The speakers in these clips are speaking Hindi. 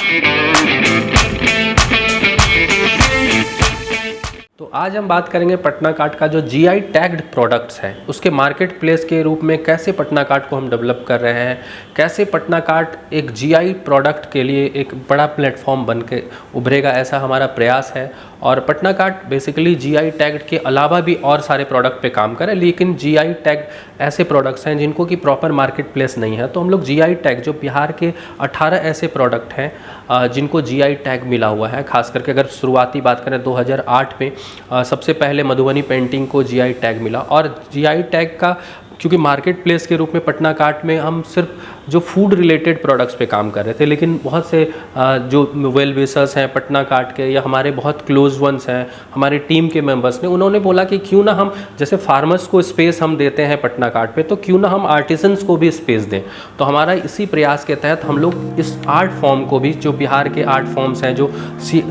तो आज हम बात करेंगे पटना कार्ट का जो जीआई टैग्ड प्रोडक्ट्स हैं उसके मार्केट प्लेस के रूप में कैसे पटना कार्ट को हम डेवलप कर रहे हैं, कैसे पटना कार्ट एक जीआई प्रोडक्ट के लिए एक बड़ा प्लेटफॉर्म बन के उभरेगा, ऐसा हमारा प्रयास है। और Patna cart basically GI tagged के अलावा भी और सारे प्रोडक्ट पे काम करे, लेकिन जीआई टैग ऐसे प्रोडक्ट्स हैं जिनको कि प्रॉपर मार्केट प्लेस नहीं है। तो हम लोग जीआई टैग, जो बिहार के 18 ऐसे प्रोडक्ट हैं जिनको जीआई टैग मिला हुआ है, खास करके अगर शुरुआती बात करें 2008 में सबसे पहले मधुबनी पेंटिंग को जीआई टैग मिला। और जीआई टैग का क्योंकि मार्केट प्लेस के रूप में पटना कार्ट में हम सिर्फ जो फूड रिलेटेड प्रोडक्ट्स पे काम कर रहे थे, लेकिन बहुत से जो वेल विशर्स हैं पटना कार्ट के या हमारे बहुत क्लोज वंस हैं, हमारी टीम के मेंबर्स ने, उन्होंने बोला कि क्यों ना हम, जैसे फार्मर्स को स्पेस हम देते हैं पटना कार्ट पे, तो क्यों ना हम आर्टिसंस को भी स्पेस दें। तो हमारा इसी प्रयास के तहत हम लोग इस आर्ट फॉर्म को भी, जो बिहार के आर्ट फॉर्म्स हैं, जो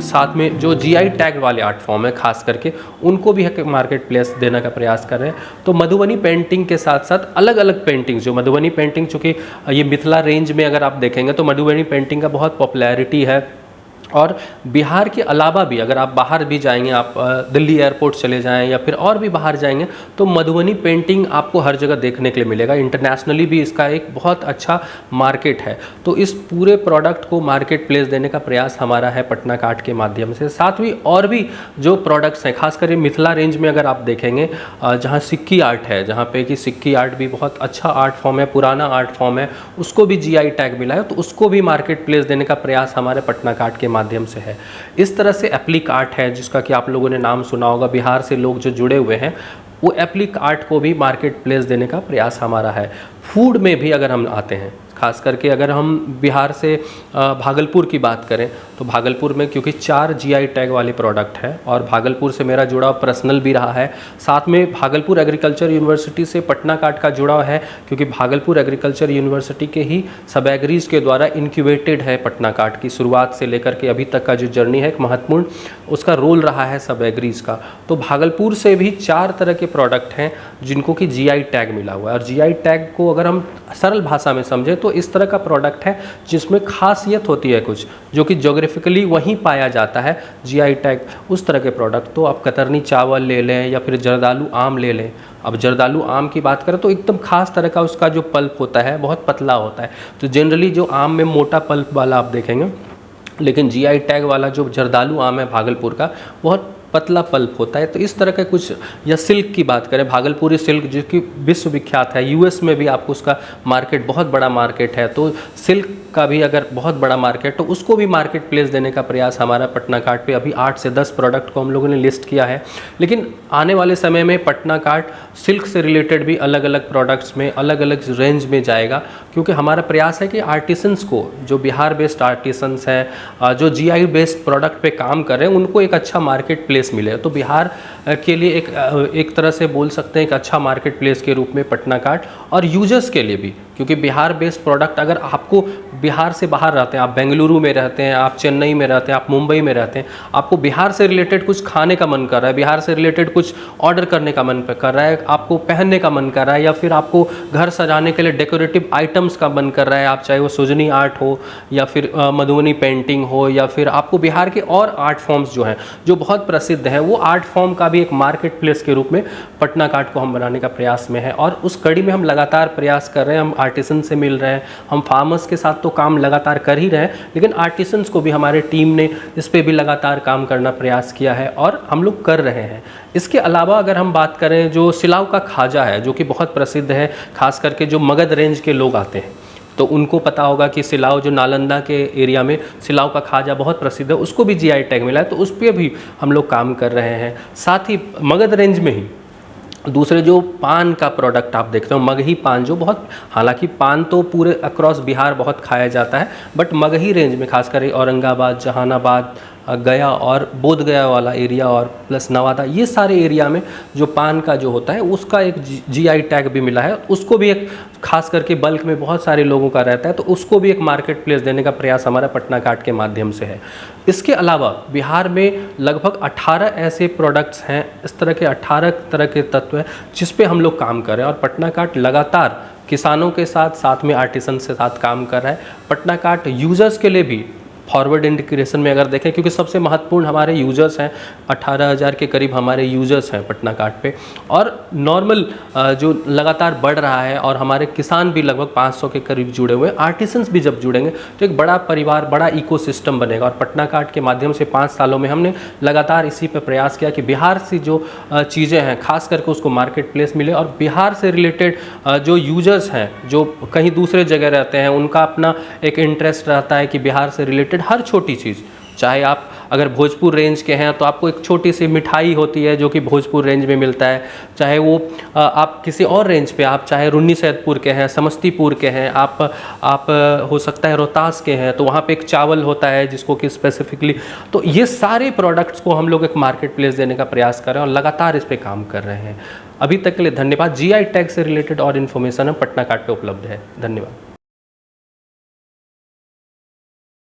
साथ में जो जीआई टैग वाले आर्ट फॉर्म है खास करके, उनको भी मार्केट प्लेस देने का प्रयास कर रहे हैं। तो मधुबनी पेंटिंग के साथ साथ अलग अलग पेंटिंग्स, जो मधुबनी पेंटिंग, चूँकि ये मिथिला रेंज में अगर आप देखेंगे तो मधुबनी पेंटिंग का बहुत पॉपुलैरिटी है। और बिहार के अलावा भी अगर आप बाहर भी जाएंगे, आप दिल्ली एयरपोर्ट चले जाएं या फिर और भी बाहर जाएंगे, तो मधुबनी पेंटिंग आपको हर जगह देखने के लिए मिलेगा। इंटरनेशनली भी इसका एक बहुत अच्छा मार्केट है। तो इस पूरे प्रोडक्ट को मार्केट प्लेस देने का प्रयास हमारा है पटना कार्ट के माध्यम से। साथ ही और भी जो प्रोडक्ट्स हैं, खासकर मिथिला रेंज में अगर आप देखेंगे, जहाँ सिक्की आर्ट है, जहाँ पे कि सिक्की आर्ट भी बहुत अच्छा आर्ट फॉर्म है, पुराना आर्ट फॉर्म है, उसको भी जीआई टैग मिला है। तो उसको भी मार्केट प्लेस देने का प्रयास हमारे पटना कार्ट के माध्यम से है। इस तरह से एप्लिक आर्ट है, जिसका कि आप लोगों ने नाम सुना होगा, बिहार से लोग जो जुड़े हुए हैं, वो एप्लिक आर्ट को भी मार्केट प्लेस देने का प्रयास हमारा है। फूड में भी अगर हम आते हैं, खास करके अगर हम बिहार से भागलपुर की बात करें, तो भागलपुर में क्योंकि 4 जीआई टैग वाले प्रोडक्ट हैं और भागलपुर से मेरा जुड़ाव पर्सनल भी रहा है। साथ में भागलपुर एग्रीकल्चर यूनिवर्सिटी से पटना कार्ट का जुड़ाव है, क्योंकि भागलपुर एग्रीकल्चर यूनिवर्सिटी के ही सब एग्रीज के द्वारा इनक्यूबेटेड है पटना कार्ट की, शुरुआत से लेकर के अभी तक का जो जर्नी है, एक महत्वपूर्ण उसका रोल रहा है सब एग्रीज का। तो भागलपुर से भी 4 तरह के प्रोडक्ट हैं जिनको कि जीआई टैग मिला हुआ है। और जीआई टैग को अगर हम सरल भाषा में समझें तो इस तरह का प्रोडक्ट है जिसमें खासियत होती है कुछ, जो कि ज्योग्राफिकली वहीं पाया जाता है, जीआई टैग उस तरह के प्रोडक्ट। तो आप कतरनी चावल ले लें या फिर जर्दालू आम ले लें। अब जर्दालू आम की बात करें तो एकदम खास तरह का उसका जो पल्प होता है बहुत पतला होता है। तो जनरली जो आम में मोटा पल्प वाला आप देखेंगे, लेकिन जीआई टैग वाला जो जर्दालू आम है भागलपुर का, बहुत पतला पल्प होता है। तो इस तरह के कुछ, या सिल्क की बात करें, भागलपुरी सिल्क जो कि विश्व विख्यात है, यूएस में भी आपको उसका मार्केट, बहुत बड़ा मार्केट है। तो सिल्क का भी अगर बहुत बड़ा मार्केट, तो उसको भी मार्केट प्लेस देने का प्रयास हमारा पटना कार्ट पे, अभी 8 से 10 प्रोडक्ट को हम लोगों ने लिस्ट किया है। लेकिन आने वाले समय में पटना कार्ट सिल्क से रिलेटेड भी अलग अलग प्रोडक्ट्स में, अलग अलग रेंज में जाएगा, क्योंकि हमारा प्रयास है कि आर्टिसंस को, जो बिहार बेस्ड आर्टिसंस हैं, जो जीआई बेस्ड प्रोडक्ट पे काम कर रहे हैं, उनको एक अच्छा मार्केट प्लेस मिले। तो बिहार के लिए एक तरह से बोल सकते हैं एक अच्छा मार्केट प्लेस के रूप में पटना कार्ट, और यूजर्स के लिए भी, क्योंकि बिहार बेस्ड प्रोडक्ट, अगर आपको बिहार से बाहर रहते हैं, आप बेंगलुरु में रहते हैं, आप चेन्नई में रहते हैं, आप मुंबई में रहते हैं, आपको बिहार से रिलेटेड कुछ खाने का मन कर रहा है, बिहार से रिलेटेड कुछ ऑर्डर करने का मन कर रहा है, आपको पहनने का मन कर रहा है, या फिर आपको घर सजाने के लिए डेकोरेटिव आइटम्स का मन कर रहा है, आप चाहे वो सुजनी आर्ट हो या फिर मधुबनी पेंटिंग हो, या फिर आपको बिहार के और आर्ट फॉर्म्स जो हैं जो बहुत प्रसिद्ध हैं, वो आर्ट फॉर्म का भी एक मार्केट प्लेस के रूप में पटना कार्ट को हम बनाने का प्रयास में है। और उस कड़ी में हम लगातार प्रयास कर रहे हैं, हम आर्टिसन से मिल रहे हैं, हम फार्मर्स के साथ तो काम लगातार कर ही रहे हैं, लेकिन आर्टिसंस को भी हमारे टीम ने इस पे भी लगातार काम करना प्रयास किया है और हम लोग कर रहे हैं। इसके अलावा अगर हम बात करें, जो सिलाव का खाजा है, जो कि बहुत प्रसिद्ध है, खास करके जो मगध रेंज के लोग आते हैं तो उनको पता होगा कि सिलाव, जो नालंदा के एरिया में सिलाव का खाजा बहुत प्रसिद्ध है, उसको भी जीआई टैग मिला है। तो उस पर भी हम लोग काम कर रहे हैं। साथ ही मगध रेंज में ही दूसरे जो पान का प्रोडक्ट आप देखते हो, मगही पान, जो बहुत, हालांकि पान तो पूरे अक्रॉस बिहार बहुत खाया जाता है, बट मगही रेंज में खासकर औरंगाबाद, जहानाबाद, गया और बोध गया वाला एरिया और प्लस नवादा, ये सारे एरिया में जो पान का जो होता है उसका एक जीआई टैग भी मिला है। उसको भी एक खास करके बल्क में बहुत सारे लोगों का रहता है, तो उसको भी एक मार्केट प्लेस देने का प्रयास हमारा पटना कार्ट के माध्यम से है। इसके अलावा बिहार में लगभग 18 ऐसे प्रोडक्ट्स हैं, इस तरह के 18 तरह के तत्व हैं जिस पे हम लोग काम कर रहे हैं, और पटना कार्ट लगातार किसानों के साथ, साथ में आर्टिसन के साथ काम कर रहा है। पटना कार्ट यूज़र्स के लिए भी फॉरवर्ड इंटीग्रेशन में अगर देखें, क्योंकि सबसे महत्वपूर्ण हमारे यूजर्स हैं, 18,000 के करीब हमारे यूजर्स हैं पटना कार्ट पे, और नॉर्मल जो लगातार बढ़ रहा है, और हमारे किसान भी लगभग 500 के करीब जुड़े हुए, आर्टिसंस भी जब जुड़ेंगे तो एक बड़ा परिवार, बड़ा इकोसिस्टम बनेगा। और पटना कार्ट के माध्यम से 5 सालों में हमने लगातार इसी पे प्रयास किया कि बिहार से जो चीज़ें हैं खास करके उसको मार्केट प्लेस मिले, और बिहार से रिलेटेड जो यूजर्स हैं जो कहीं दूसरे जगह रहते हैं उनका अपना एक इंटरेस्ट रहता है कि बिहार से रिलेटेड हर छोटी चीज़, चाहे आप अगर भोजपुर रेंज के हैं तो आपको एक छोटी सी मिठाई होती है जो कि भोजपुर रेंज में मिलता है, चाहे वो आप किसी और रेंज पे, आप चाहे रुन्नी सैदपुर के हैं, समस्तीपुर के हैं, आप हो सकता है रोहतास के हैं, तो वहाँ पे एक चावल होता है जिसको कि स्पेसिफिकली, तो ये सारे प्रोडक्ट्स को हम लोग एक मार्केट प्लेस देने का प्रयास कर रहे हैं और लगातार इस पर काम कर रहे हैं। अभी तक के लिए धन्यवाद। GI टैग से रिलेटेड और इन्फॉर्मेशन पटना कार्ट पे उपलब्ध है। धन्यवाद।